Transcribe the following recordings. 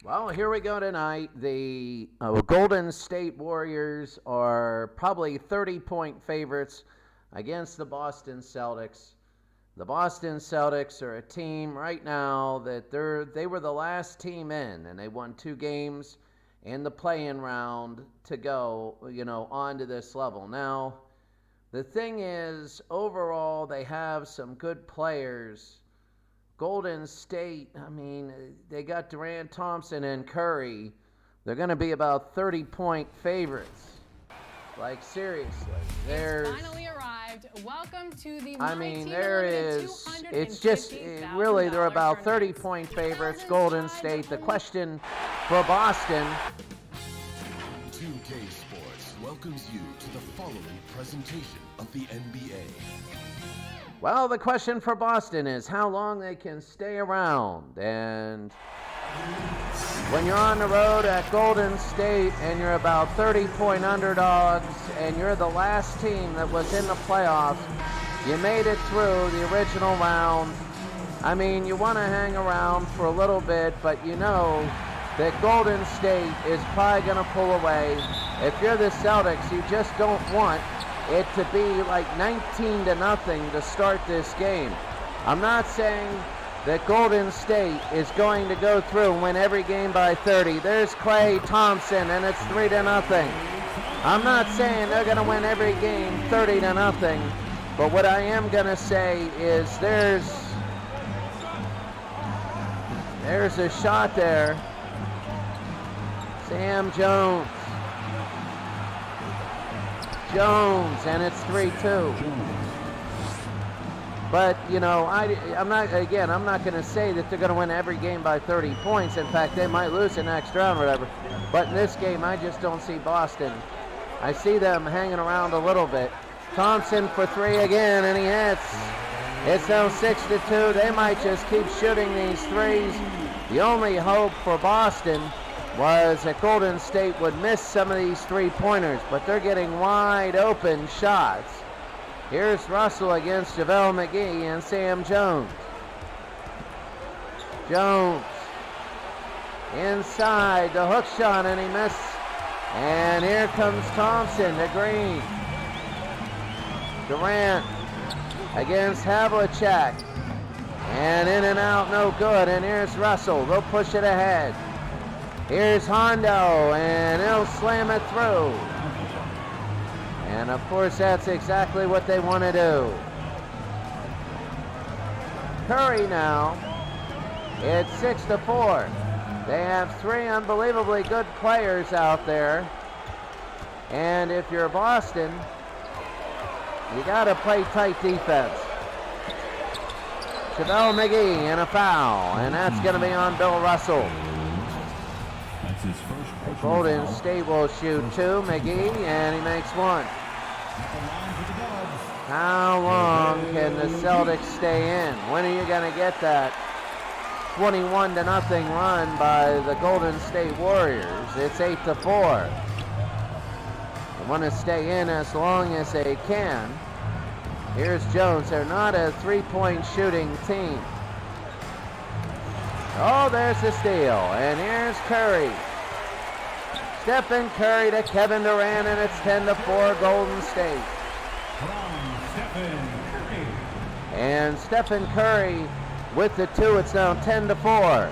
Well, here we go tonight. The Golden State Warriors are probably 30-point favorites against the Boston Celtics. The Boston Celtics are a team right now that they were the last team in, and they won 2 games in the play-in round to go, onto this level. Now, the thing is, overall, they have some good players. Golden State, they got Durant, Thompson, and Curry. They're going to be about 30-point favorites. Like, seriously. It's finally arrived. Welcome to the it's just, really, they're about 30-point favorites, Golden State. The question for Boston. 2K Sports welcomes you to the following presentation of the NBA. Well, the question for Boston is how long they can stay around. And when you're on the road at Golden State and you're about 30-point underdogs and you're the last team that was in the playoffs, you made it through the original round. You want to hang around for a little bit, but you know that Golden State is probably going to pull away. If you're the Celtics, you just don't want it to be like 19-0 to start this game. I'm not saying that Golden State is going to go through and win every game by 30. There's Klay Thompson, and it's 3-0. I'm not saying they're going to win every game 30-0, but what I am going to say is there's a shot there. Sam Jones, and it's 3-2. But, I'm not going to say that they're going to win every game by 30 points. In fact, they might lose the next round or whatever. But in this game, I just don't see Boston. I see them hanging around a little bit. Thompson for 3 again, and he hits. It's now 6-2. They might just keep shooting these threes. The only hope for Boston was that Golden State would miss some of these 3-pointers, but they're getting wide open shots. Here's Russell against JaVale McGee and Sam Jones. Jones inside the hook shot, and he missed. And here comes Thompson to Green. Durant against Havlicek. And in and out, no good. And here's Russell. They'll push it ahead. Here's Hondo, and he'll slam it through. And of course, that's exactly what they want to do. Curry now, it's 6-4. They have 3 unbelievably good players out there. And if you're Boston, you got to play tight defense. JaVale McGee and a foul, and that's going to be on Bill Russell. Golden State will shoot 2, McGee, and he makes 1. How long can the Celtics stay in? When are you going to get that 21-0 run by the Golden State Warriors? It's 8-4. They want to stay in as long as they can. Here's Jones. They're not a 3-point shooting team. Oh, there's the steal. And here's Curry. Stephen Curry to Kevin Durant, and it's 10-4 Golden State. And Stephen Curry with the 2, it's now 10-4.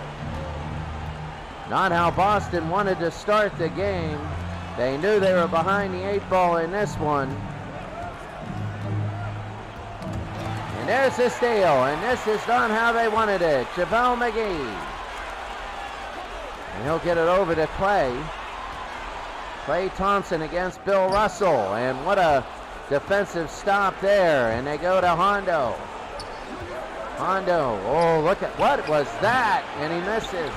Not how Boston wanted to start the game. They knew they were behind the 8 ball in this one. And there's the steal, and this is not how they wanted it. JaVale McGee. And he'll get it over to Klay. Klay Thompson against Bill Russell, and what a defensive stop there, and they go to Hondo. Hondo, oh, look at, what was that? And he misses.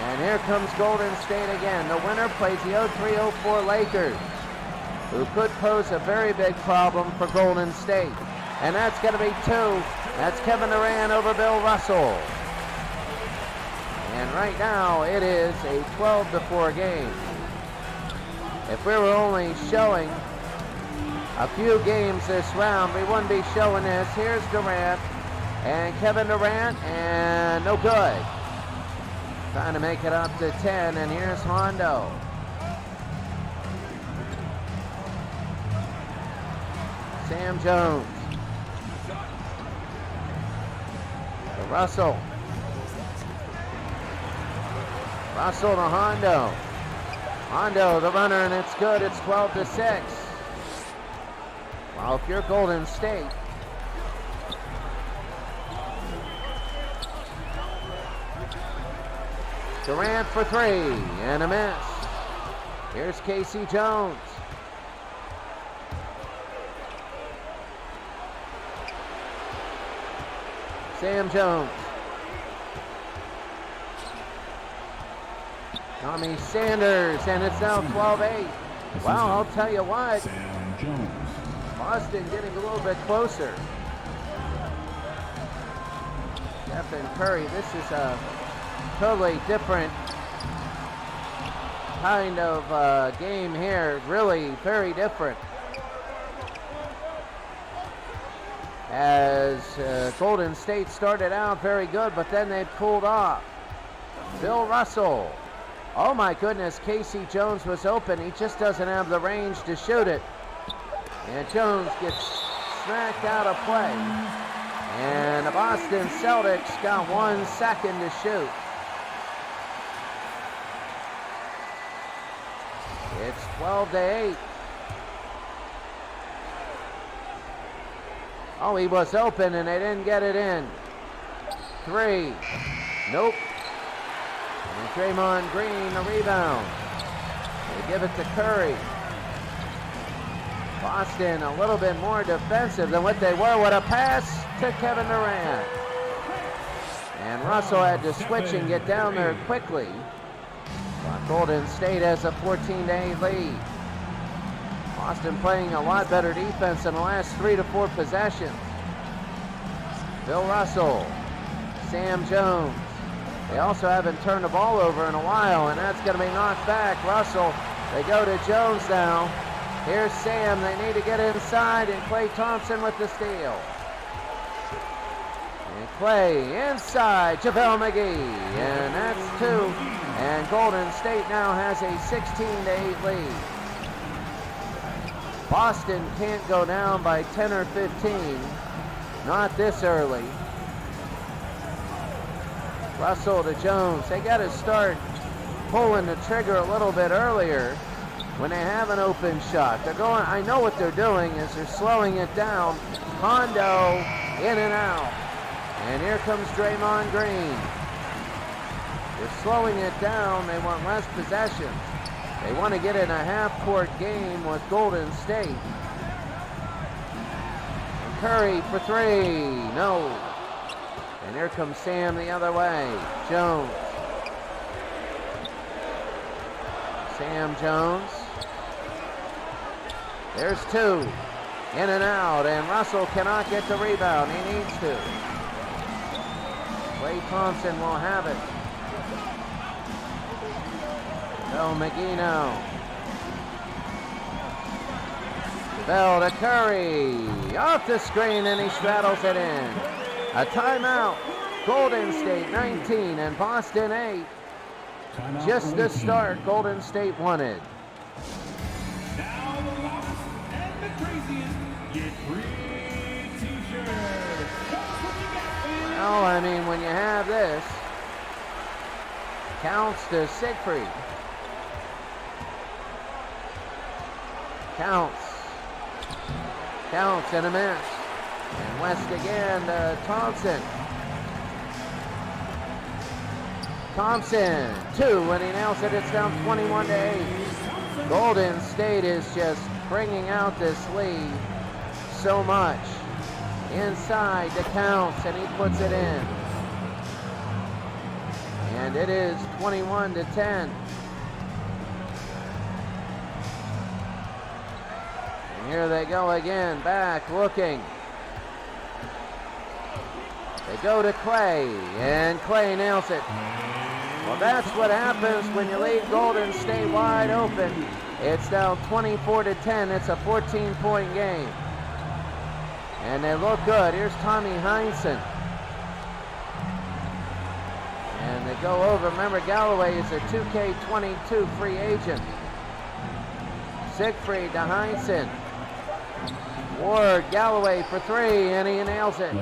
And here comes Golden State again. The winner plays the 03-04 Lakers, who could pose a very big problem for Golden State. And that's going to be 2. That's Kevin Durant over Bill Russell. And right now, it is a 12-4 game. If we were only showing a few games this round, we wouldn't be showing this. Here's Durant and Kevin Durant, and no good. Trying to make it up to 10, and here's Hondo. Sam Jones. To Russell. Russell to Hondo. Hondo, the runner, and it's good. It's 12-6. Well, if you're Golden State, Durant for three, and a miss. Here's Casey Jones. Sam Jones. Tommy Sanders, and it's now 12-8. Well, I'll tell you what, Sam Jones. Boston getting a little bit closer. Stephen Curry, this is a totally different kind of game here. Really very different. As Golden State started out very good, but then they pulled off. Bill Russell. Oh my goodness, Casey Jones was open. He just doesn't have the range to shoot it. And Jones gets smacked out of play. And the Boston Celtics got 1 second to shoot. It's 12-8. Oh, he was open and they didn't get it in. 3. Nope. And Draymond Green, the rebound. They give it to Curry. Boston a little bit more defensive than what they were with a pass to Kevin Durant. And Russell had to switch and get down there quickly. But Golden State has a 14-8 lead. Boston playing a lot better defense in the last 3 to 4 possessions. Bill Russell, Sam Jones. They also haven't turned the ball over in a while, and that's going to be knocked back. Russell, they go to Jones now. Here's Sam. They need to get inside, and Klay Thompson with the steal. And Klay inside, JaVale McGee, and that's 2. And Golden State now has a 16-8 lead. Boston can't go down by 10 or 15. Not this early. Russell to Jones. They got to start pulling the trigger a little bit earlier when they have an open shot. They're going, I know what they're doing is they're slowing it down. Hondo in and out. And here comes Draymond Green. They're slowing it down. They want less possessions. They want to get in a half-court game with Golden State. And Curry for 3. No. And here comes Sam the other way. Jones. Sam Jones. There's 2. In and out. And Russell cannot get the rebound. He needs to. Klay Thompson will have it. So McGee now. Bell to Curry. Off the screen and he straddles it in. A timeout. Golden State 19 and Boston 8. Timeout Just the 18. start Golden State wanted. Now the Rocks and the Craziest get free t-shirts. That's what you got, man. Well, I mean, when you have this, counts to Siegfried. Counts. Counts and a miss. And West again to Thompson. Thompson, 2, and he nails it. It's down 21-8. Golden State is just bringing out this lead so much. Inside to Counts, and he puts it in. And it is 21-10. And here they go again, back looking. They go to Klay, and Klay nails it. Well, that's what happens when you leave Golden State wide open. It's now 24-10. It's a 14-point game. And they look good. Here's Tommy Heinsohn. And they go over. Remember, Galloway is a 2K22 free agent. Siegfried to Heinsohn. Ward, Galloway for three, and he nails it.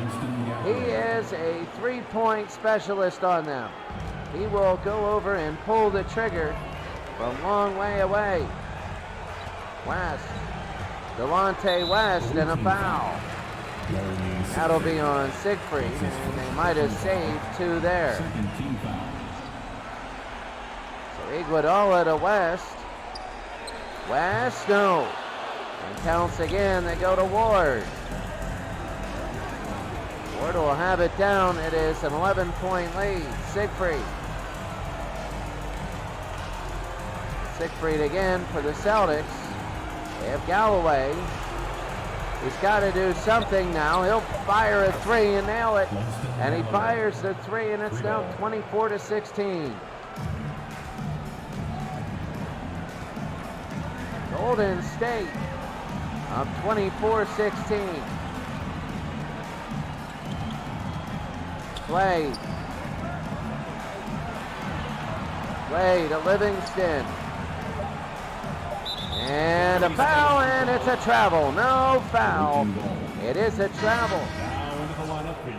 He is a three-point specialist on them. He will go over and pull the trigger from long way away. West, Delonte West, and a foul. That'll be on Siegfried, and they might have saved two there. So Iguodala to West. West, no. And counts again, they go to Ward. Ward will have it down. It is an 11-point lead. Siegfried. Siegfried again for the Celtics. They have Galloway. He's got to do something now. He'll fire a three and nail it. And he fires the three, and it's now 24-16. Golden State up 24-16. Play to Livingston. And a foul, and it's a travel. No foul. It is a travel.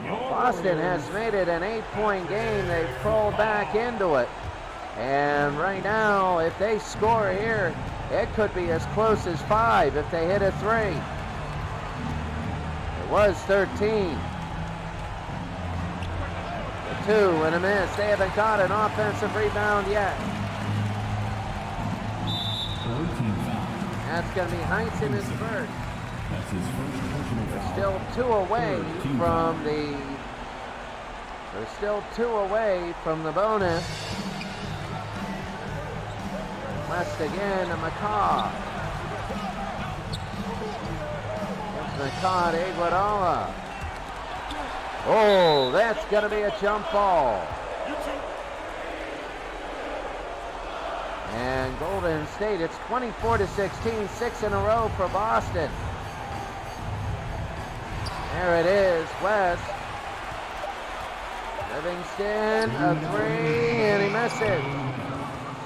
Boston has made it an 8-point game. They've crawled back into it. And right now, if they score here, it could be as close as 5 if they hit a 3. It was 13. A 2 and a miss. They haven't got an offensive rebound yet. That's going to be Heinsohn his first. They're still two away from the bonus. West again to McCaw. It's McCaw to Iguodala. Oh, that's going to be a jump ball. And Golden State, it's 24-16, 6 in a row for Boston. There it is, West. Livingston, a 3, and he misses.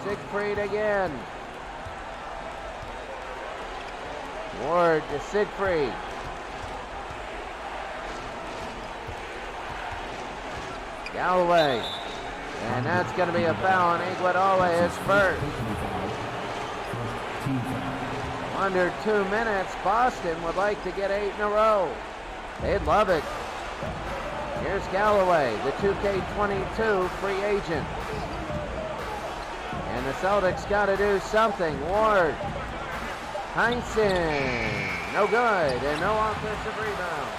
Siegfried again. Ward to Siegfried. Galloway. And that's going to be a foul on Iguodala, his first. Under 2 minutes, Boston would like to get 8 in a row. They'd love it. Here's Galloway, the 2K22 free agent. And the Celtics got to do something. Ward. Heinsohn. No good, and no offensive rebound.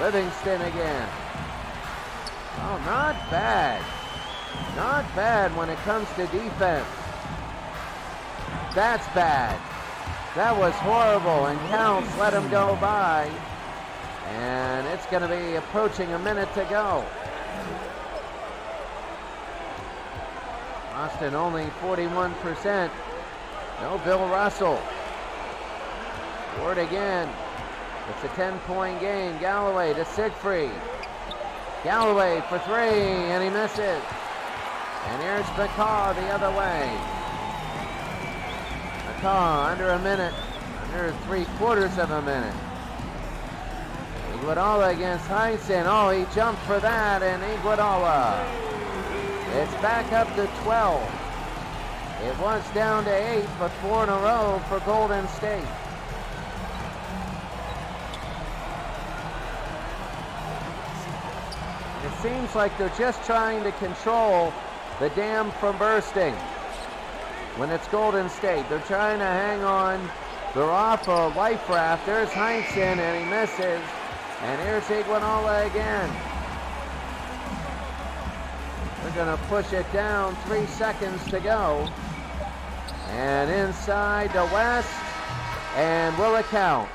Livingston again. Oh, not bad. Not bad when it comes to defense. That's bad. That was horrible, and counts let him go by. And it's going to be approaching a minute to go. Boston only 41%. No Bill Russell. Ward again. It's a 10-point game. Galloway to Siegfried. Galloway for 3, and he misses. And here's McCaw the other way. McCaw under a minute, under 3/4 of a minute. Iguodala against Heinsohn. Oh, he jumped for that, and Iguodala. It's back up to 12. It was down to 8, but 4 in a row for Golden State. It seems like they're just trying to control the dam from bursting. When it's Golden State, they're trying to hang on. They're off a life raft. There's Heinsohn, and he misses. And here's Iguodala again. They're going to push it down. 3 seconds to go. And inside to West. And will it count?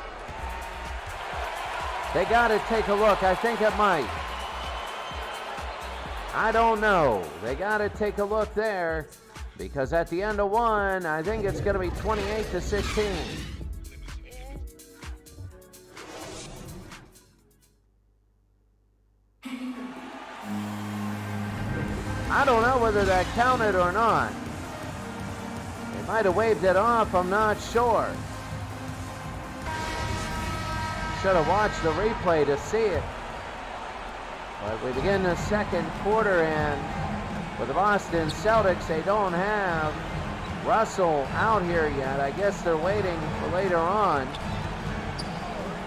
They got to take a look. I think it might. I don't know. They got to take a look there, because at the end of 1, I think it's going to be 28-16. I don't know whether that counted or not. They might have waved it off, I'm not sure. Should have watched the replay to see it. But we begin the second quarter, and for the Boston Celtics, they don't have Russell out here yet. I guess they're waiting for later on.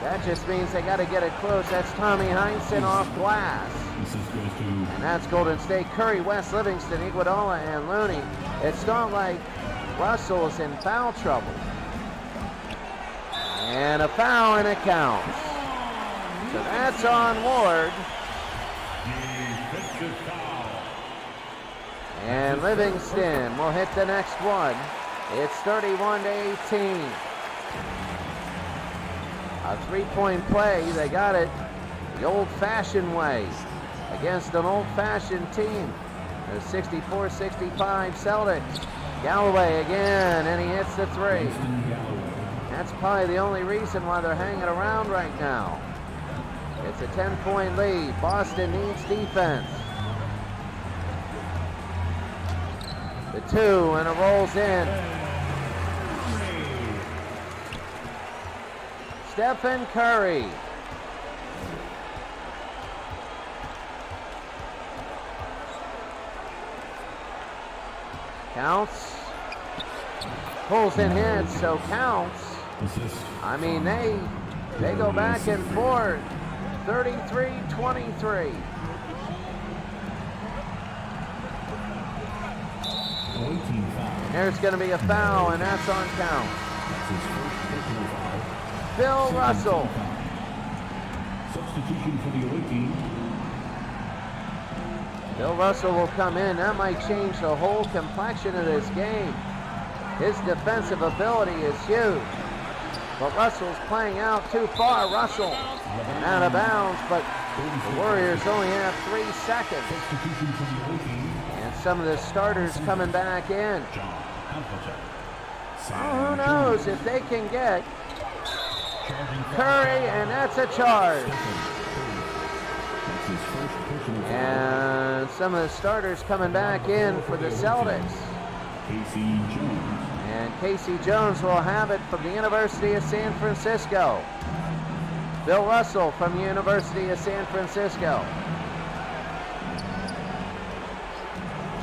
That just means they got to get it close. That's Tommy Heinsohn off glass. And that's Golden State. Curry, West, Livingston, Iguodala, and Looney. It's not like Russell's in foul trouble. And a foul, and it counts. So that's on Ward. And Livingston will hit the next one. It's 31-18. A three-point play. They got it the old-fashioned way against an old-fashioned team. The 64-65 Celtics. Galloway again, and he hits the three. That's probably the only reason why they're hanging around right now. It's a 10-point lead. Boston needs defense. The two, and it rolls in. Stephen Curry. Counts. Pulls and hits, so counts. I mean, they go back and forth. 33-23. There's going to be a foul, and that's on count. Bill Russell. Substitution for the away team. Bill Russell will come in. That might change the whole complexion of this game. His defensive ability is huge. But Russell's playing out too far. Russell out of bounds, but the Warriors only have 3 seconds. And some of the starters coming back in. Oh, who knows if they can get Curry, and that's a charge. And some of the starters coming back in for the Celtics. And Casey Jones will have it from the University of San Francisco. Bill Russell from the University of San Francisco.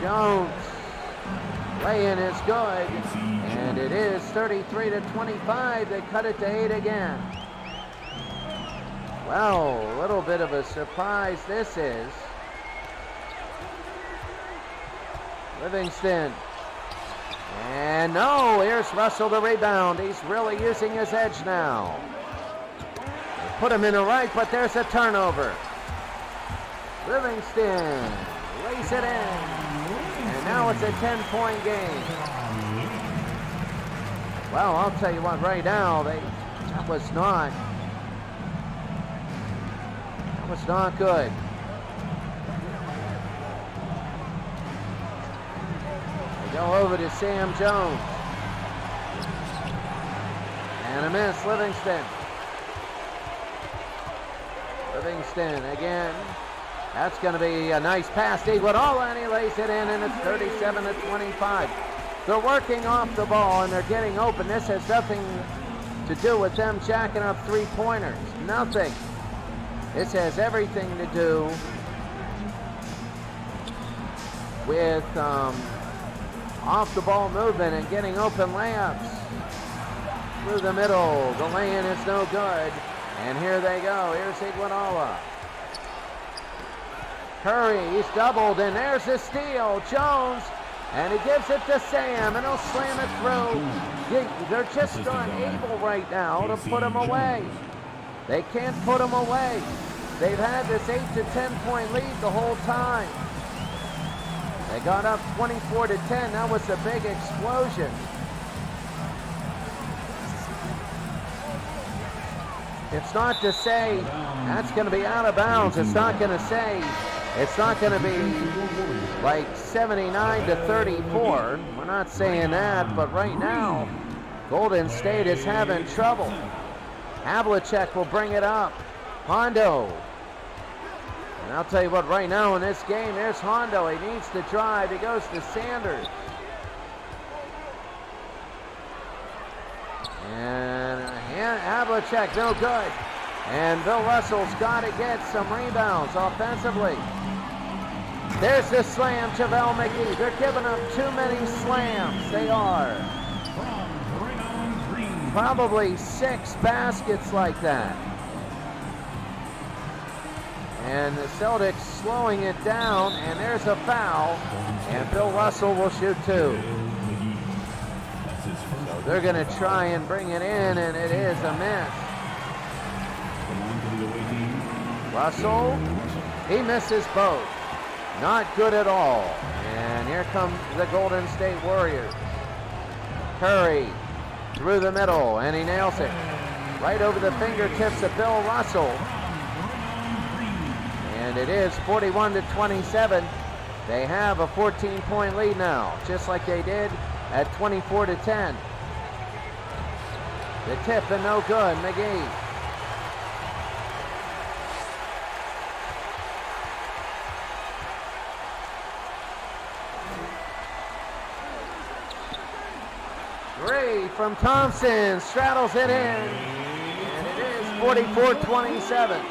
Jones. Lay-in is good. And it is 33-25. They cut it to 8 again. Well, a little bit of a surprise this is. Livingston. And no, here's Russell the rebound. He's really using his edge now. They put him in the right, but there's a turnover. Livingston lays it in. And now it's a 10-point game. Well, I'll tell you what, right now, that was not good. They go over to Sam Jones. And a miss, Livingston. Livingston again. That's going to be a nice pass to Iguodala, and he lays it in, and it's 37-25. They're working off the ball, and they're getting open. This has nothing to do with them jacking up three-pointers. Nothing. This has everything to do with off-the-ball movement and getting open layups. Through the middle, the lay-in is no good. And here they go. Here's Iguodala. Curry, he's doubled, and there's a steal. Jones, and he gives it to Sam, and he'll slam it through. They're just unable right now to put him away. They can't put him away. They've had this 8 to 10 point lead the whole time. They got up 24-10. That was a big explosion. It's not to say that's going to be out of bounds. It's not going to be like 79 to 34. We're not saying that, but right now, Golden State is having trouble. Havlicek will bring it up. Hondo. And I'll tell you what, right now in this game, there's Hondo. He needs to drive. He goes to Sanders. And Havlicek, no good. And Bill Russell's got to get some rebounds offensively. There's the slam, JaVale McGee. They're giving up too many slams. They are. Probably 6 baskets like that. And the Celtics slowing it down, and there's a foul. And Bill Russell will shoot 2. So they're going to try and bring it in, and it is a miss. Russell, he misses both. Not good at all. And here comes the Golden State Warriors. Curry through the middle, and he nails it. Right over the fingertips of Bill Russell. And it is 41-27. They have a 14-point lead now, just like they did at 24-10. The tip and no good, McGee. Three from Thompson, straddles it in, and it is 44-27.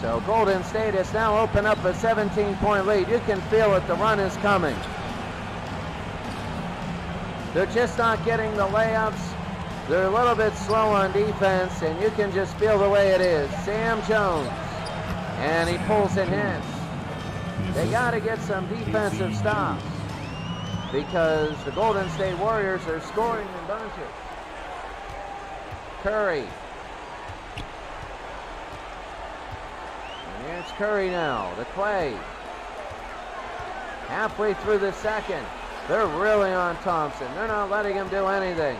So Golden State has now opened up a 17-point lead. You can feel it, the run is coming. They're just not getting the layups. They're a little bit slow on defense, and you can just feel the way it is. Sam Jones, and he pulls it in. They got to get some defensive stops because the Golden State Warriors are scoring in bunches. Curry. And here's Curry now to Clay. Halfway through the second. They're really on Thompson. They're not letting him do anything.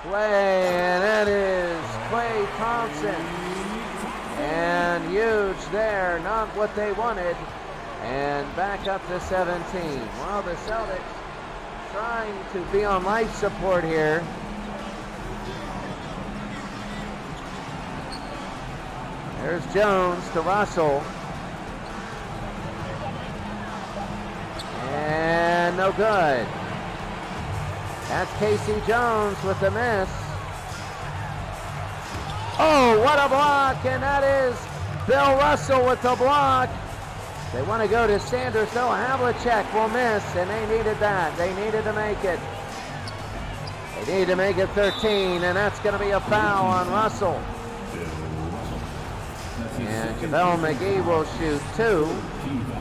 Clay, and that is Clay Thompson. And huge there, not what they wanted. And back up to 17. Well, the Celtics trying to be on life support here. There's Jones to Russell. And no good. That's Casey Jones with the miss. Oh, what a block, and that is Bill Russell with the block. They want to go to Sanders, though. Havlicek will miss, and they needed that. They needed to make it. They needed to make it 13, and that's going to be a foul on Russell. And JaVale McGee will shoot 2,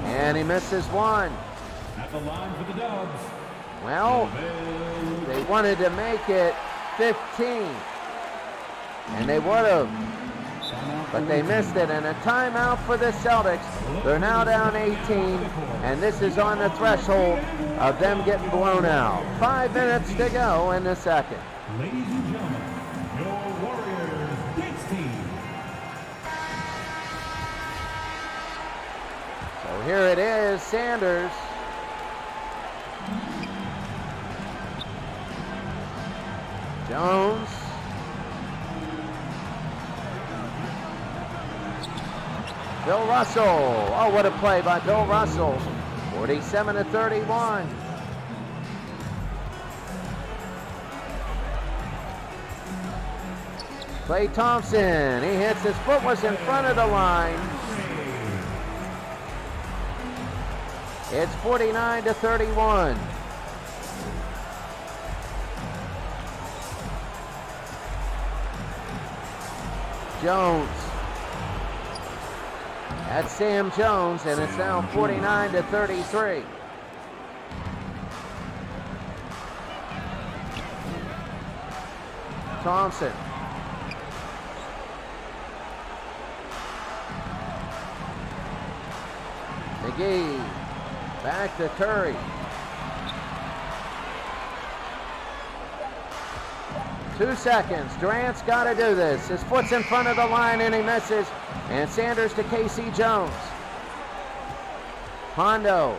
and he misses 1. At the line for the Dubs. Well, they wanted to make it 15. And they would have, but they missed it. And a timeout for the Celtics. They're now down 18, and this is on the threshold of them getting blown out. 5 minutes to go in the second. Ladies and gentlemen, your Warriors dance team. So here it is, Sanders. Jones. Bill Russell. Oh, what a play by Bill Russell. 47-31. Klay Thompson. He hits. His foot was in front of the line. It's 49-31. Jones. That's Sam Jones, and it's now 49-33. Thompson. McGee. Back to Curry. 2 seconds. Durant's got to do this. His foot's in front of the line, and he misses. And Sanders to Casey Jones. Hondo,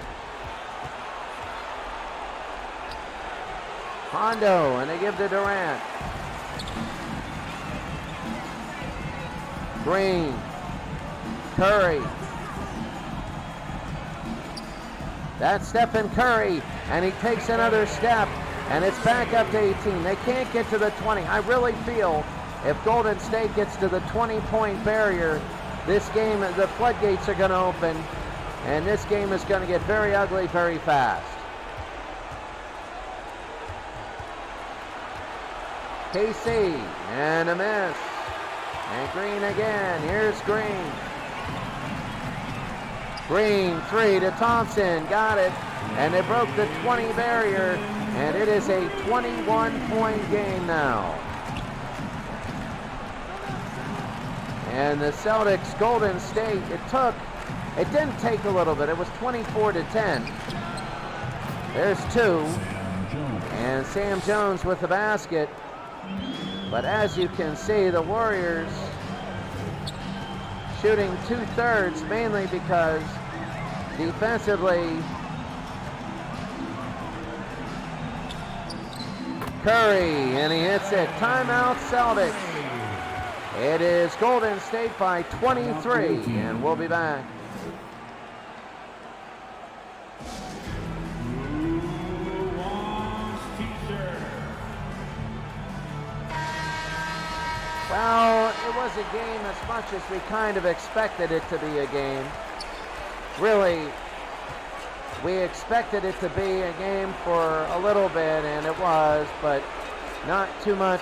and they give to Durant. Green. Curry. That's Stephen Curry, and he takes another step, and it's back up to 18. They can't get to the 20. I really feel if Golden State gets to the 20-point barrier, this game, the floodgates are going to open, and this game is going to get very ugly very fast. KC, and a miss. And Green again. Here's Green. Green, 3 to Thompson. Got it. And they broke the 20 barrier, and it is a 21-point game now. And the Celtics, Golden State, it didn't take a little bit. It was 24 to 10. There's 2. And Sam Jones with the basket. But as you can see, the Warriors shooting 2/3, mainly because defensively, Curry, and he hits it. Timeout Celtics. It is Golden State by 23, and we'll be back. Well, it was a game as much as we kind of expected it to be a game. Really, we expected it to be a game for a little bit, and it was, but not too much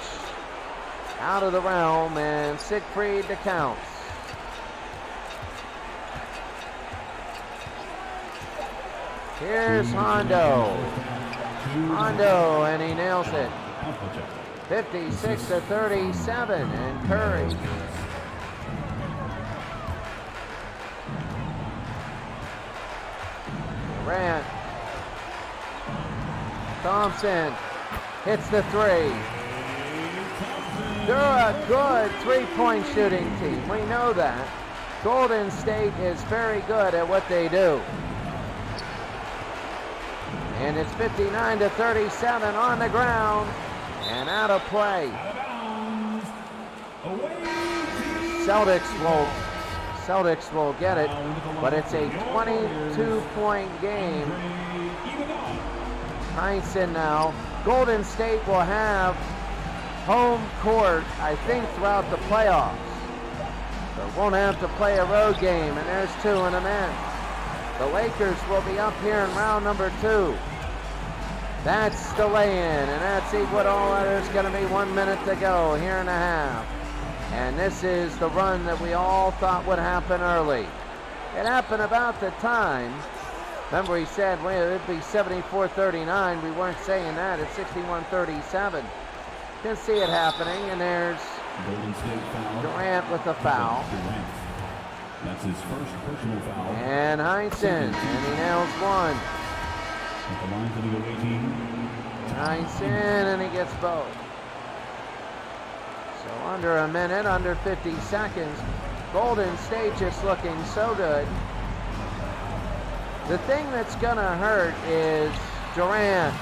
out of the realm, and Siegfried to counts. Here's Hondo. Hondo, and he nails it. 56 to 37, and Curry. Durant. Thompson hits the 3. They're a good three-point shooting team. We know that. Golden State is very good at what they do. And it's 59 to 37 on the ground. And out of play. Celtics will get it, but it's a 22-point game. Heinsohn now. Golden State will have home court, I think, throughout the playoffs. But won't have to play a road game, and there's 2 in a minute. The Lakers will be up here in round number 2. That's the lay-in, and that's Iguodala. There's going to be 1 minute to go here and a half. And this is the run that we all thought would happen early. It happened about the time. Remember, he said, well, it'd be 74-39. We weren't saying that. It's 61-37. Can see it happening, and there's Durant with the foul. That's his first personal foul. And Heinsohn, and he nails 1. At the line for the 18. Heinsohn, and he gets both. So under a minute, under 50 seconds. Golden State just looking so good. The thing that's going to hurt is Durant.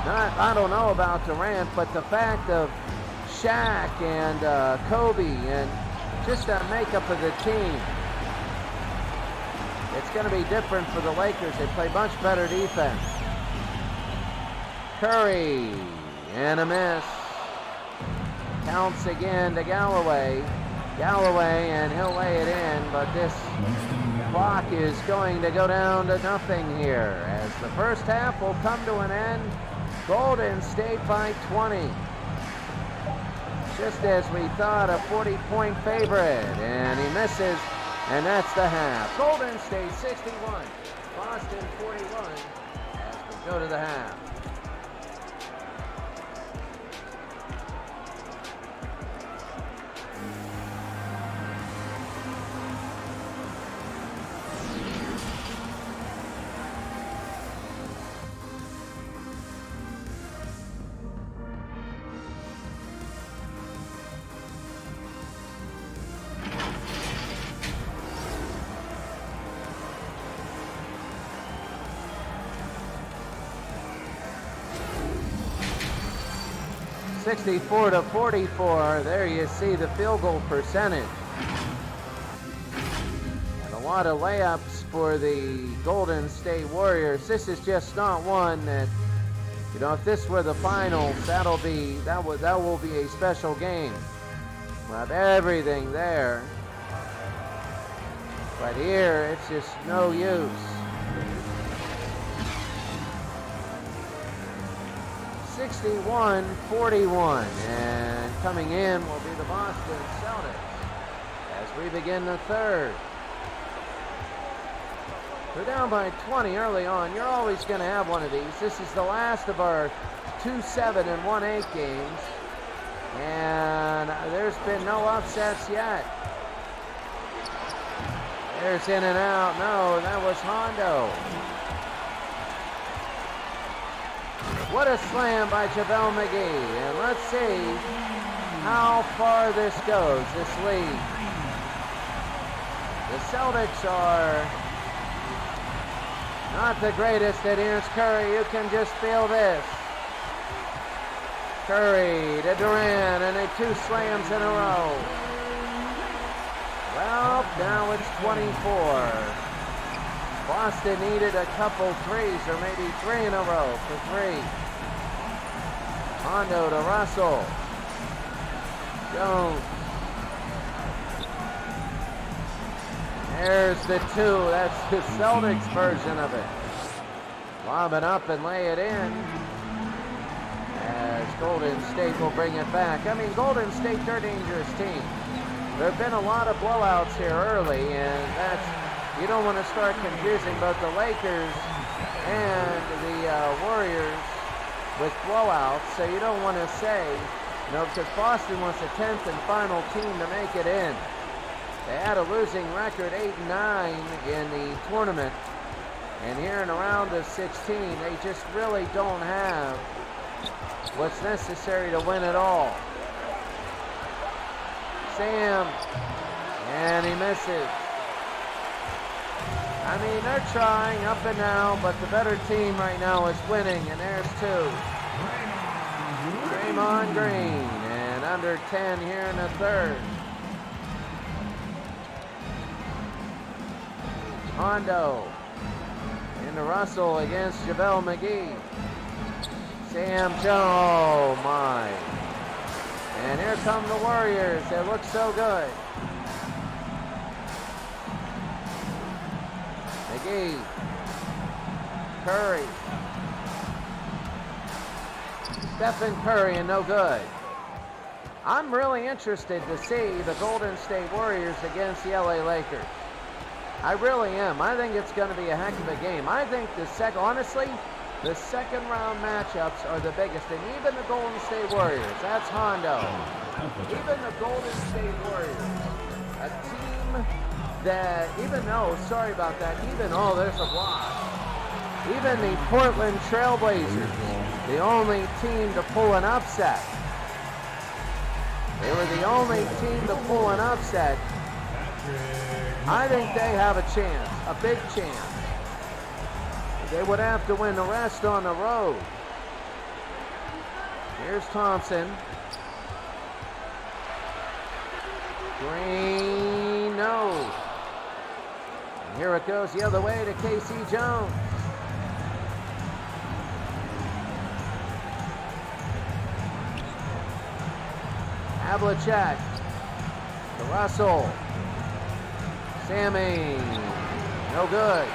I don't know about Durant, but the fact of Shaq and Kobe and just the makeup of the team. It's going to be different for the Lakers. They play much better defense. Curry, and a miss. Counts again to Galloway. Galloway, and he'll lay it in, but this clock is going to go down to nothing here as the first half will come to an end. Golden State by 20. Just as we thought, a 40-point favorite, and he misses, and that's the half. Golden State 61, Boston 41 as we go to the half. (64 to 44). There you see the field goal percentage. And a lot of layups for the Golden State Warriors. This is just not one that, you know, if this were the finals, that will be a special game. We'll have everything there. But here, it's just no use. 61-41, and coming in will be the Boston Celtics as we begin the third. We're down by 20 early on. You're always going to have one of these. This is the last of our 2-7 and 1-8 games, and there's been no upsets yet. There's in and out. No, that was Hondo. What a slam by JaVale McGee. And let's see how far this goes, this lead. The Celtics are not the greatest, and here's Curry. You can just feel this. Curry to Durant, and 2 slams in a row. Well, now it's 24. Boston needed a couple threes, or maybe 3 in a row for 3. Hondo to Russell. Jones. There's the 2. That's the Celtics version of it. Lob it up and lay it in. As Golden State will bring it back. I mean, Golden State, they're a dangerous team. There have been a lot of blowouts here early, and you don't want to start confusing both the Lakers and the Warriors with blowouts, so you don't want to say, because Boston was the 10th and final team to make it in. They had a losing record, 8-9 in the tournament, and here in a round of 16, they just really don't have what's necessary to win it all. Sam, and he misses. I mean, they're trying up and down, but the better team right now is winning, and there's 2. Draymond Green, and under 10 here in the third. Hondo into Russell against JaVale McGee. Sam Jones, oh my. And here come the Warriors. They look so good. McGee. Curry. Stephen Curry, and no good. I'm really interested to see the Golden State Warriors against the LA Lakers. I really am. I think it's going to be a heck of a game. I think honestly, the second round matchups are the biggest, and even the Golden State Warriors, that's Hondo. Even the Golden State Warriors, a team that, there's a block. Even the Portland Trailblazers, the only team to pull an upset. They were the only team to pull an upset. I think they have a chance, a big chance. They would have to win the rest on the road. Here's Thompson. Green, no. And here it goes the other way to K.C. Jones. Havlicek to Russell. Sammy, no good.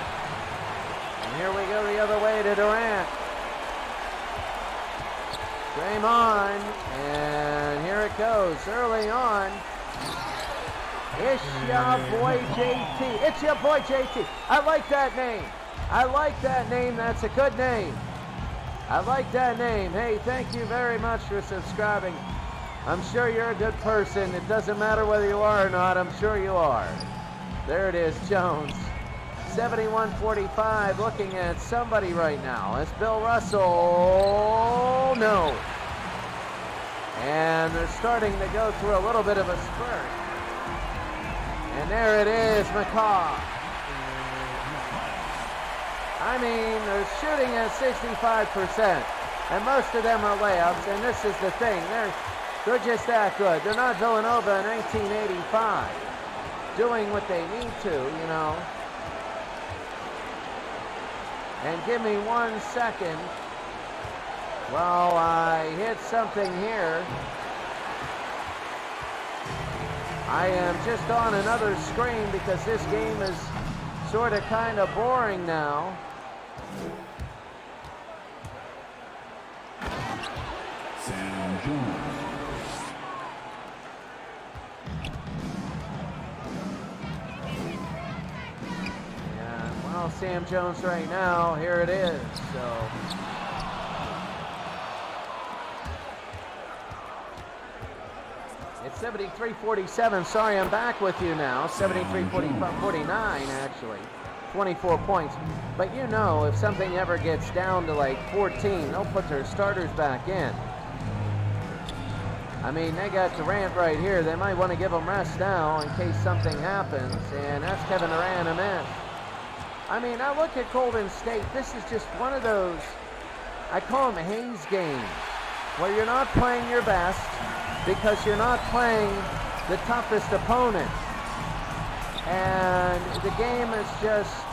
And here we go the other way to Durant. Draymond, and here it goes early on. It's your boy JT. It's your boy JT. I like that name. I like that name. That's a good name. I like that name. Hey, thank you very much for subscribing. I'm sure you're a good person. It doesn't matter whether you are or not. I'm sure you are. There it is, Jones. 71-45, looking at somebody right now. It's Bill Russell. No. And they're starting to go through a little bit of a spurt. And there it is, McCaw. I mean, they're shooting at 65%. And most of them are layups. And this is the thing. They're just that good. They're not Villanova in 1985. doing what they need to, you know. And give me 1 second while I hit something here. I am just on another screen because this game is sort of kind of boring now. Sam Jones. Yeah, well, Sam Jones right now, here it is. So it's 73-47. Sorry, I'm back with you now. 73-49 actually. 24 points. But you know, if something ever gets down to like 14, they'll put their starters back in. I mean, they got Durant right here. They might want to give him rest now in case something happens. And that's Kevin Durant a miss. I mean, I look at Golden State. This is just one of those, I call them haze games, where you're not playing your best because you're not playing the toughest opponent. And the game has just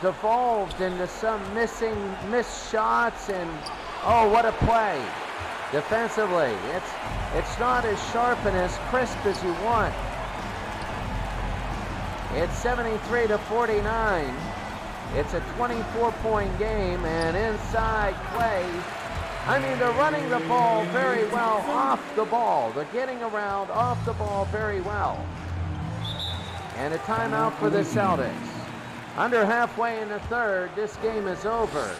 devolved into some missed shots, and oh, what a play defensively. It's not as sharp and as crisp as you want. It's 73-49. It's a 24-point game, and inside play, I mean, they're running the ball very well off the ball. They're getting around off the ball very well. And a timeout for the Celtics. Under halfway in the third, this game is over.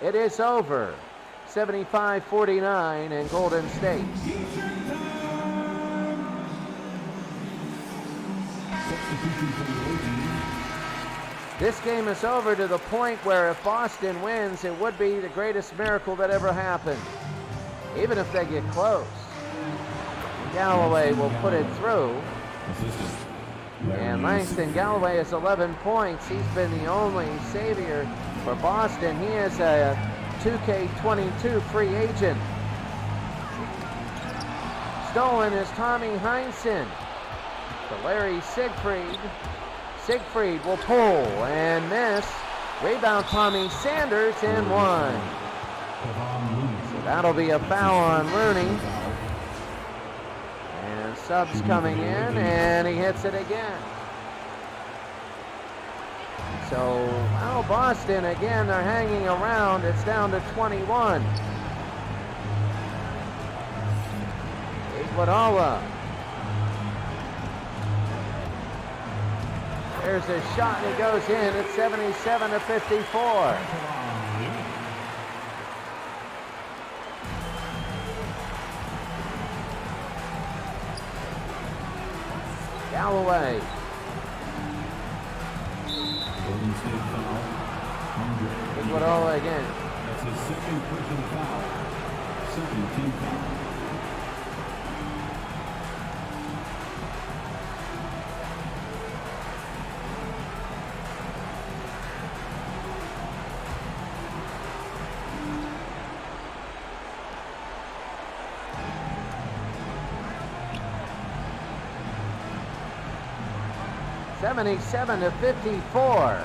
It is over. 75-49 in Golden State. This game is over to the point where if Boston wins, it would be the greatest miracle that ever happened. Even if they get close. Galloway will put it through. And Langston Galloway has 11 points. He's been the only savior for Boston. He is a 2K22 free agent. Stolen is Tommy Heinsohn to Larry Siegfried. Siegfried will pull and miss. Rebound Tommy Sanders and one. So that'll be a foul on Looney. And subs coming in, and he hits it again. So, well, Boston, again, they're hanging around. It's down to 21. Iguodala. There's a shot, and it goes in. It's 77-54. Galloway. Iguodala again. That's his second personal foul. Second team foul. (77-54)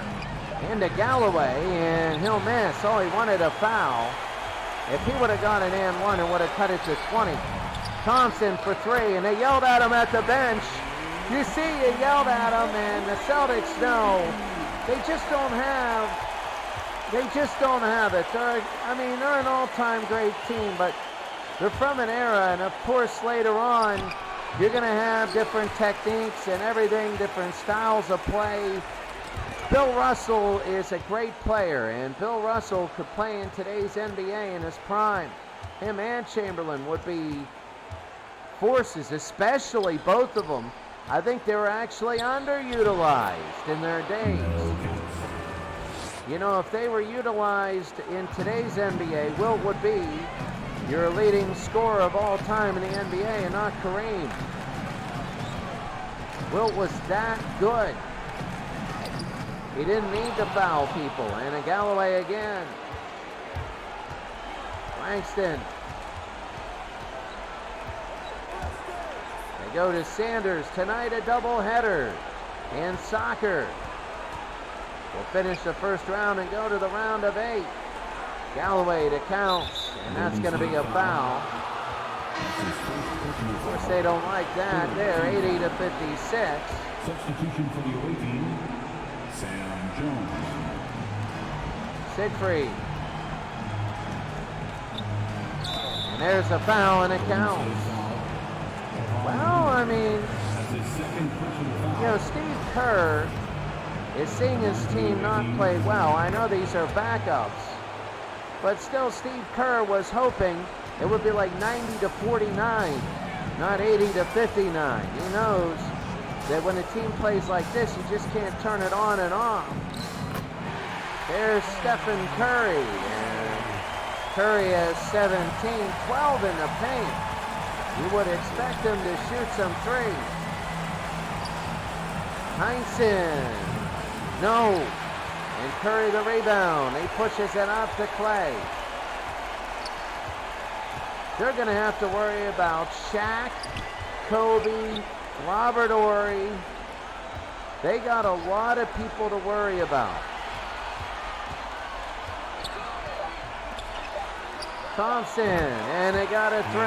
into Galloway, and he'll miss. Oh, he wanted a foul. If he would have got an and one, it would have cut it to 20. Thompson for three, and they yelled at him at the bench. You see, you yelled at him, and the Celtics know they just don't have it. They're an all-time great team, but they're from an era, and of course later on, you're going to have different techniques and everything, different styles of play. Bill Russell is a great player, and Bill Russell could play in today's NBA in his prime. Him and Chamberlain would be forces, especially both of them. I think they were actually underutilized in their days. You know, if they were utilized in today's NBA, Wilt would be your leading scorer of all time in the NBA, and not Kareem. Wilt was that good. He didn't need to foul people. And a Galloway again. Langston. They go to Sanders. Tonight a doubleheader. in soccer. We'll finish the first round and go to the round of 8. Galloway to counts, and that's going to be a foul. Of course, they don't like that. They're 80 to 56. Substitution for the away team, Sam Jones. Siegfried. And there's a foul, and it counts. Well, I mean, Steve Kerr is seeing his team not play well. I know these are backups, but still Steve Kerr was hoping it would be like 90 to 49, not 80 to 59. He knows that when a team plays like this, you just can't turn it on and off. There's Stephen Curry, and Curry has 17, 12 in the paint. You would expect him to shoot some threes. Heinsohn, no. And Curry the rebound. He pushes it out to Clay. They're going to have to worry about Shaq, Kobe, Robert Horry. They got a lot of people to worry about. Thompson, and they got a 3.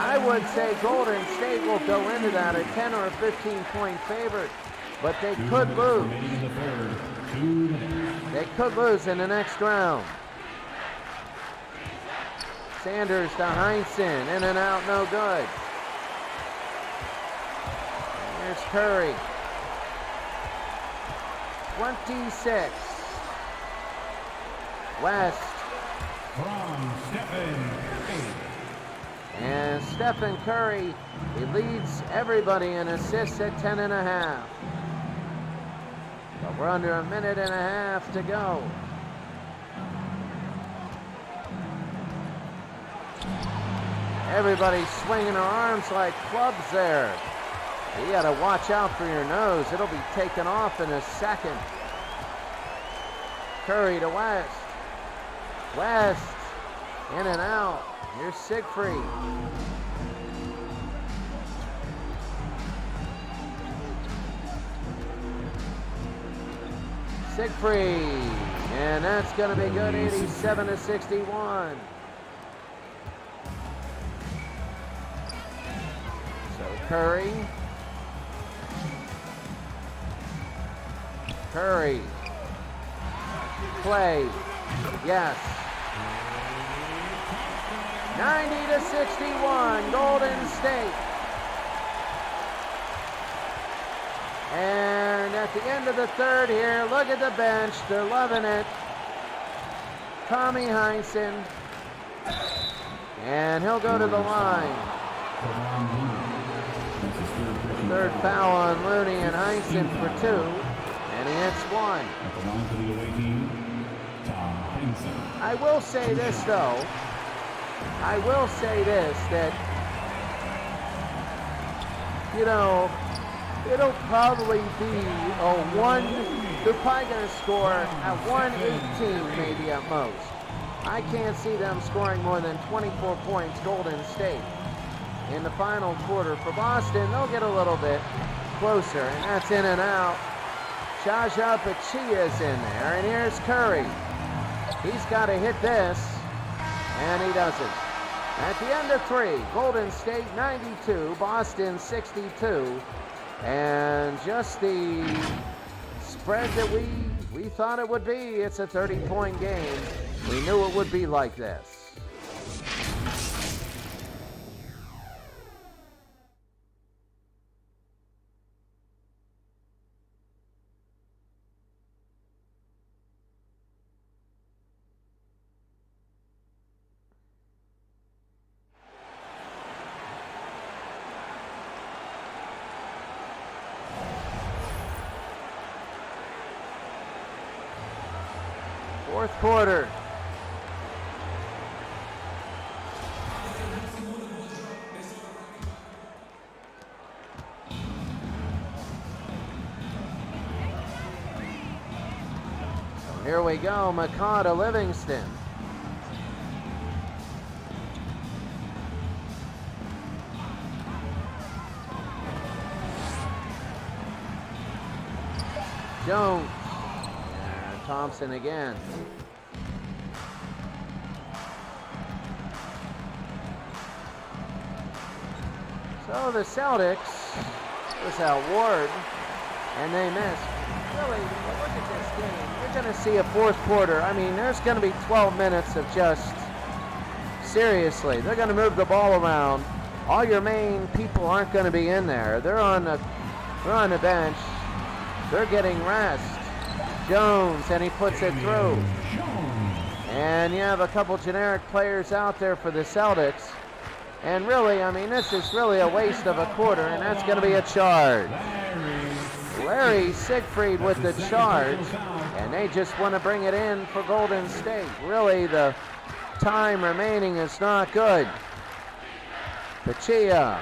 I would say Golden State will go into that a 10 or a 15-point favorite, but they could lose. They could lose in the next round. Sanders to Heinsohn, in and out, no good. Here's Curry. 26. West. From Stephen Curry. And Stephen Curry, he leads everybody in assists at 10.5. But we're under a minute and a half to go. Everybody's swinging their arms like clubs there. You got to watch out for your nose. It'll be taken off in a second. Curry to West. West, in and out. Here's Siegfried. Siegfried, and that's going to be good, 87 to 61. So Curry. Clay, yes. 90 to 61, Golden State. And at the end of the third here, look at the bench. They're loving it. Tommy Heinsohn. And he'll go to the line. Third foul on Looney and Heinsohn for 2. And he hits 1. At the line for the away team, Tom Heinsohn. I will say this, though. That, it'll probably be they're probably going to score at 118 maybe at most. I can't see them scoring more than 24 points, Golden State. In the final quarter for Boston, they'll get a little bit closer, and that's in and out. Jaja Pachia's in there, and here's Curry. He's got to hit this, and he doesn't. At the end of 3, Golden State 92, Boston 62, and just the spread that we thought it would be. It's a 30-point game. We knew it would be like this. Fourth quarter. So here we go, McCaw to Livingston. Jones. And Thompson again. So the Celtics was out Ward, and they missed. Really, look at this game. You're going to see a fourth quarter. I mean, there's going to be 12 minutes of just, seriously, they're going to move the ball around. All your main people aren't going to be in there. They're on the bench. They're getting rest. Jones, and he puts it through. And you have a couple generic players out there for the Celtics. And really, I mean, this is really a waste of a quarter, and that's going to be a charge. Larry Siegfried with the charge, and they just want to bring it in for Golden State. Really, the time remaining is not good. Pachia,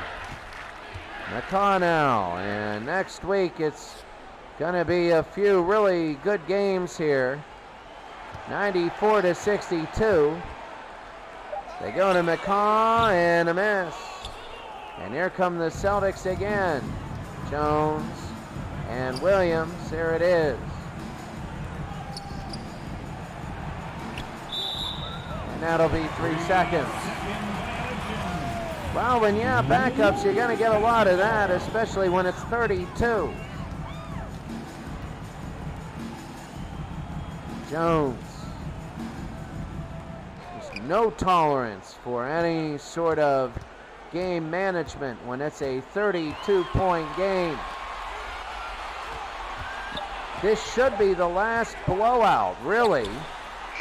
McConnell, and next week it's going to be a few really good games here. 94-62. They go to McCaw, and a miss. And here come the Celtics again. Jones and Williams, here it is. And that'll be 3 seconds. Well, when you have backups, you're going to get a lot of that, especially when it's 32. Jones. There's no tolerance for any sort of game management when it's a 32-point game. This should be the last blowout, really.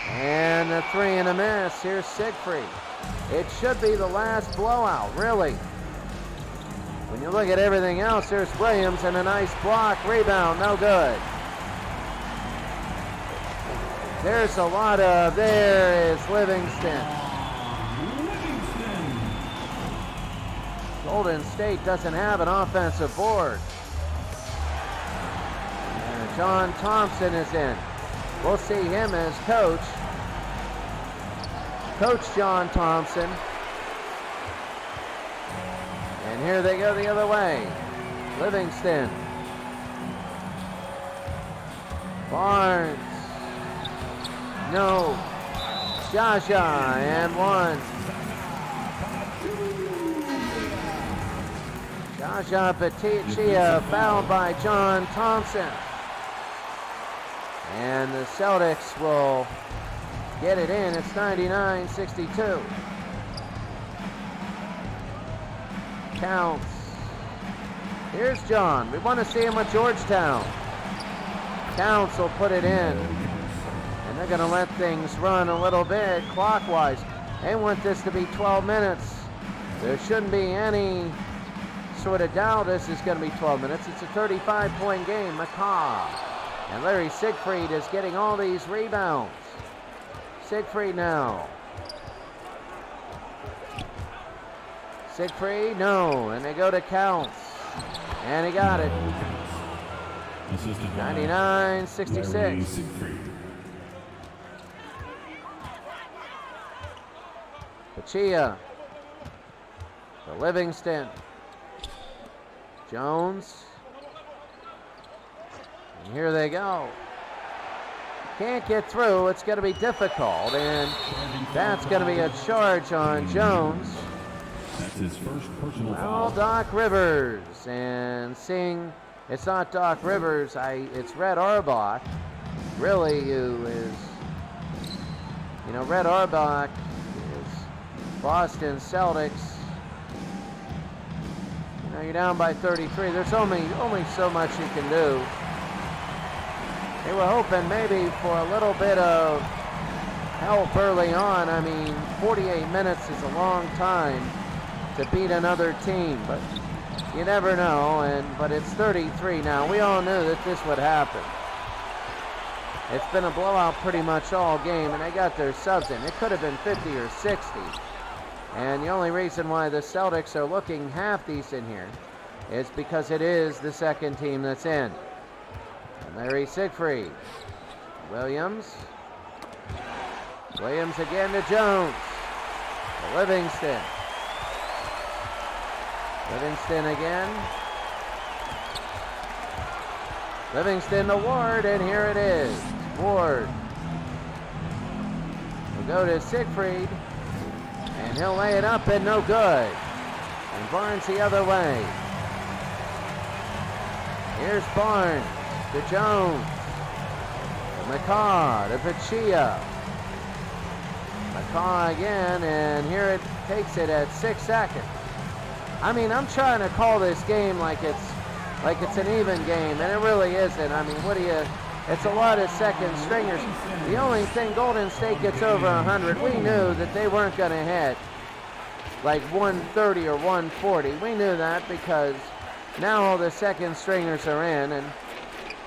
And a 3 and a miss. Here's Siegfried. It should be the last blowout, really. When you look at everything else, there's Williams and a nice block. Rebound, no good. There's a lot of, there is Livingston. Golden State doesn't have an offensive board. And John Thompson is in. We'll see him as coach. Coach John Thompson. And here they go the other way. Livingston. Barnes. No. Jaja and one. Jaja Patia fouled by John Thompson. And the Celtics will get it in. It's 99-62. Counts. Here's John. We want to see him with Georgetown. Counts will put it in. And they're going to let things run a little bit clockwise. They want this to be 12 minutes. There shouldn't be any sort of doubt this is going to be 12 minutes. It's a 35-point game. McCaw. And Larry Siegfried is getting all these rebounds. Siegfried now. Siegfried, no. And they go to Counts. And he got it. 99-66. Pachia. To Livingston. Jones. And here they go. Can't get through. It's going to be difficult. And that's going to be a charge on Jones. That's his first personal foul. Doc Rivers. And seeing it's not Doc Rivers, it's Red Auerbach. Really, who is, Red Auerbach is Boston Celtics. You're down by 33. There's only so much you can do. They were hoping maybe for a little bit of help early on. I mean, 48 minutes is a long time to beat another team, but you never know. But it's 33 now. We all knew that this would happen. It's been a blowout pretty much all game, and they got their subs in. It could have been 50 or 60. And the only reason why the Celtics are looking half decent here is because it is the second team that's in. And Larry Siegfried. Williams. Williams again to Jones. To Livingston. Livingston again. Livingston to Ward, and here it is. Ward will go to Siegfried, and he'll lay it up and no good. And Barnes the other way. Here's Barnes to Jones. McCaw to Pachia. McCaw again, and here it takes it at 6 seconds. I mean, I'm trying to call this game like it's an even game, and it really isn't. I mean, it's a lot of second stringers. The only thing Golden State gets over 100, we knew that they weren't going to hit like 130 or 140. We knew that because now all the second stringers are in, and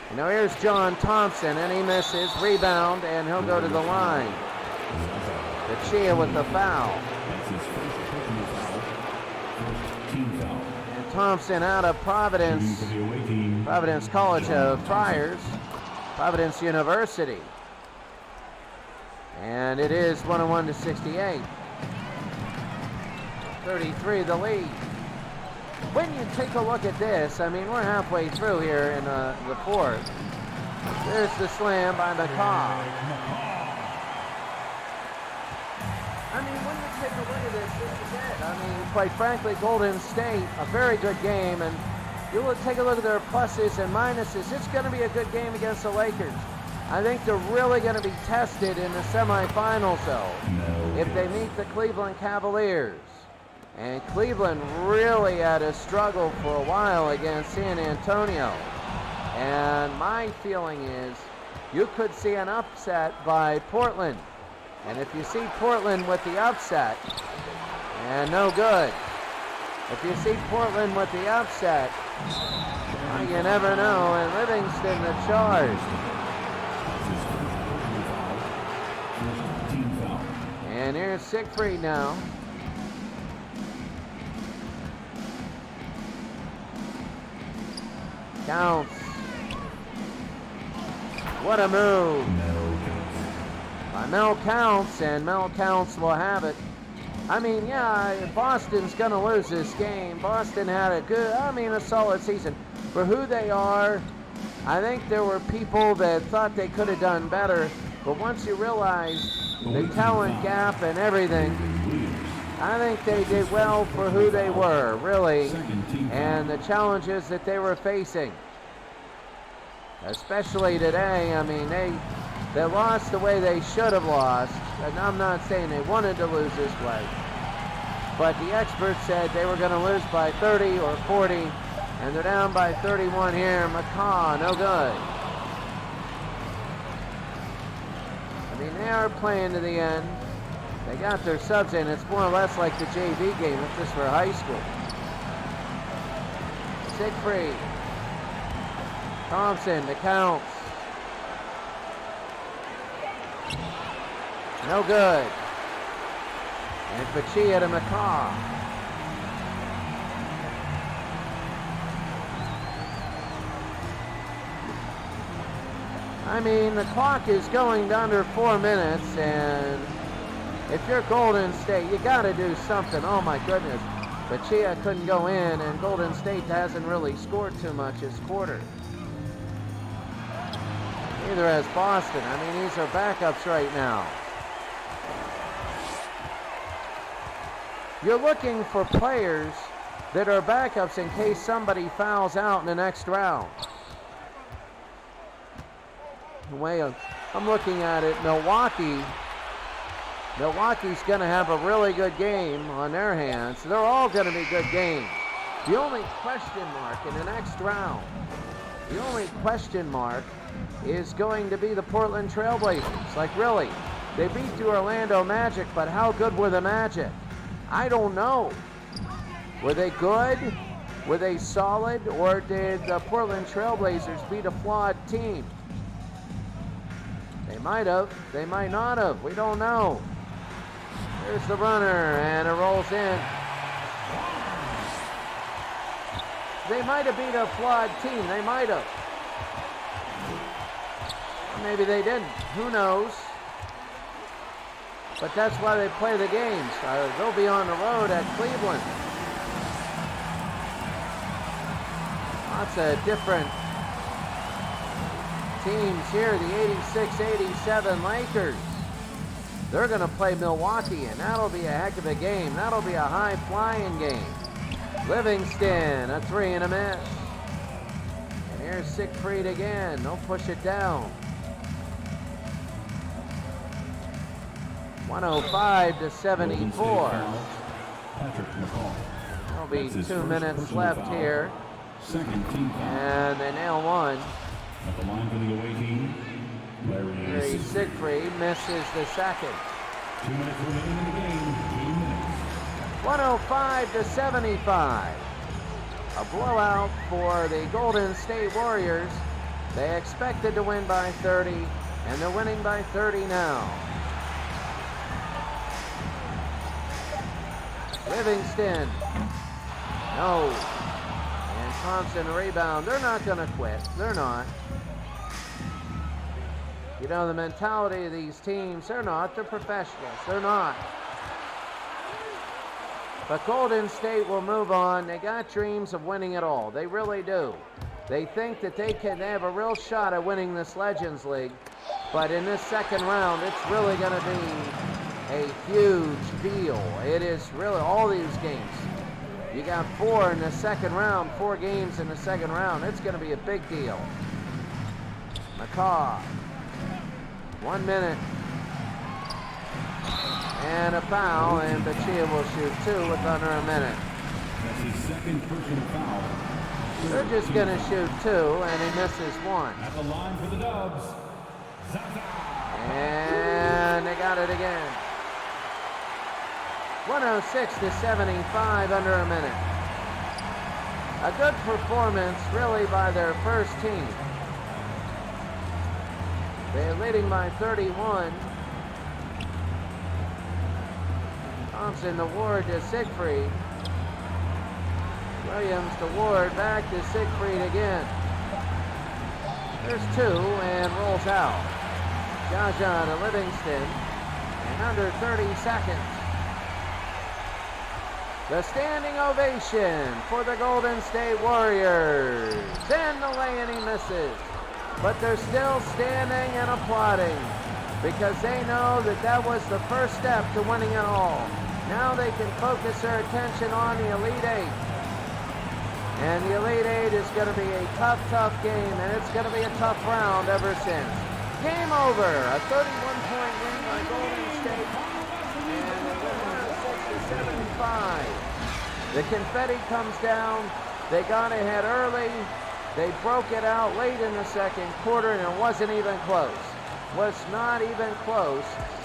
you know, here's John Thompson, and he misses, rebound, and he'll go to the line. Chia with the foul. And Thompson out of Providence College of Friars, Providence University. And it is 101 to 68. 33 the lead. When you take a look at this, I mean, we're halfway through here in the fourth. There's the slam by McCaw. I mean, when you take a look at this is it. I mean, quite frankly, Golden State, a very good game, and you'll take a look at their pluses and minuses. It's going to be a good game against the Lakers. I think they're really going to be tested in the semifinals, though, if they meet the Cleveland Cavaliers. And Cleveland really had a struggle for a while against San Antonio. And my feeling is you could see an upset by Portland. And if you see Portland with the upset, and no good. If you see Portland with the upset, well, you never know. And Livingston the charge. And here's Siegfried now. Counts. What a move. By Mel Counts, and Mel Counts will have it. I mean, yeah, Boston's going to lose this game. Boston had a solid season. For who they are, I think there were people that thought they could have done better. But once you realize the talent gap and everything, I think they did well for who they were, really, and the challenges that they were facing. Especially today, I mean, they lost the way they should have lost, and I'm not saying they wanted to lose this way, but the experts said they were going to lose by 30 or 40, and they're down by 31 here. McCaw, no good. I mean, they are playing to the end. They got their subs in. It's more or less like the JV game, it's just for high school. Siegfried. Thompson, the Counts. No good. And Pachia to McCaw. I mean, the clock is going to under 4 minutes, and if you're Golden State, you got to do something. Oh my goodness. Pachia couldn't go in, and Golden State hasn't really scored too much this quarter. Neither has Boston. I mean, these are backups right now. You're looking for players that are backups in case somebody fouls out in the next round. The way I'm looking at it, Milwaukee's going to have a really good game on their hands. They're all going to be good games. The only question mark in the next round, the only question mark is going to be the Portland Trailblazers. Like, really, they beat the Orlando Magic, but how good were the Magic? I don't know. Were they good? Were they solid? Or did the Portland Trailblazers beat a flawed team? They might have. They might not have. We don't know. There's the runner, and it rolls in. They might have beat a flawed team. They might have. Or maybe they didn't. Who knows? But that's why they play the games. They'll be on the road at Cleveland. Lots of different teams here, the 86-87 Lakers. They're going to play Milwaukee, and that'll be a heck of a game. That'll be a high-flying game. Livingston, a 3 and a miss. And here's Siegfried again. They'll push it down. 105-74. There'll be 2 minutes left here. Second team foul. And they nail one. At the line for the away team, Larry Siegfried misses the second. 2 minutes remaining in the game. 2 minutes. 105-75. A blowout for the Golden State Warriors. They expected to win by 30, and they're winning by 30 now. Livingston. No. And Thompson rebound. They're not going to quit. They're not. You know, the mentality of these teams, they're not. They're professionals. They're not. But Golden State will move on. They got dreams of winning it all. They really do. They think that they have a real shot at winning this Legends League. But in this second round, it's really going to be a huge deal. It is really all these games. You got 4 in the second round, 4 games in the second round. It's going to be a big deal. McCaw. 1 minute. And a foul, and Bachia will shoot 2 with under a minute. That's his second personal foul. They're just going to shoot 2, and he misses 1. At the line for the Dubs, Zaza. And they got it again. 106-75, under a minute. A good performance, really, by their first team. They're leading by 31. Thompson to Ward to Siegfried. Williams to Ward, back to Siegfried again. There's 2 and rolls out. Jaja to Livingston. And under 30 seconds. The standing ovation for the Golden State Warriors. And the lay and he misses. But they're still standing and applauding because they know that that was the first step to winning it all. Now they can focus their attention on the Elite Eight. And the Elite Eight is going to be a tough, tough game, and it's going to be a tough round ever since. Game over. A 31-point win by Golden State. And they win 106-75. The confetti comes down. They got ahead early. They broke it out late in the second quarter, and it wasn't even close. Was not even close.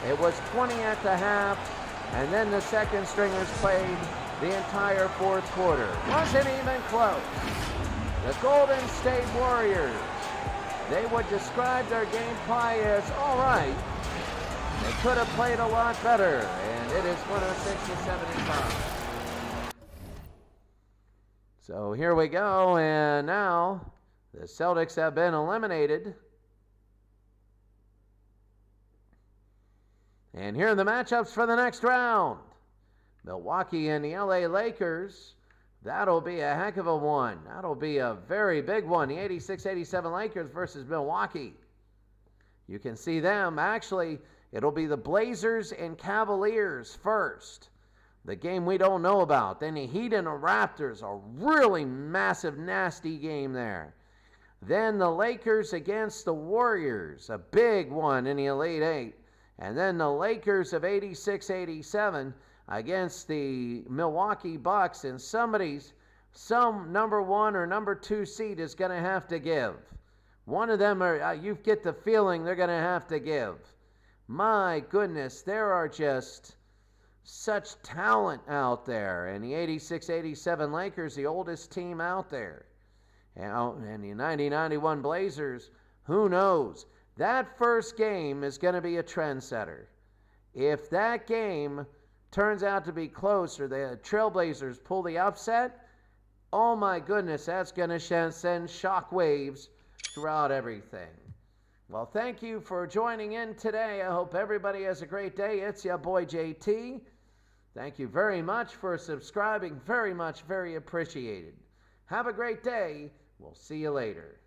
It was 20 at the half, and then the second stringers played the entire fourth quarter. Wasn't even close. The Golden State Warriors, they would describe their gameplay as all right. They could have played a lot better, and it is 106-75. So here we go, and now the Celtics have been eliminated. And here are the matchups for the next round. Milwaukee and the LA Lakers. That'll be a heck of a one. That'll be a very big one. The 86-87 Lakers versus Milwaukee. You can see them. Actually, it'll be the Blazers and Cavaliers first. The game we don't know about. Then the Heat and the Raptors, a really massive, nasty game there. Then the Lakers against the Warriors, a big one in the Elite Eight. And then the Lakers of 86-87 against the Milwaukee Bucks. And some number 1 or number 2 seed is going to have to give. One of them, you get the feeling they're going to have to give. My goodness, there are just such talent out there. And the 86-87 Lakers, the oldest team out there. And the 90-91 Blazers, who knows? That first game is going to be a trendsetter. If that game turns out to be close or the Trailblazers pull the upset, oh my goodness, that's going to send shockwaves throughout everything. Well, thank you for joining in today. I hope everybody has a great day. It's your boy JT. Thank you very much for subscribing. Very much, very appreciated. Have a great day. We'll see you later.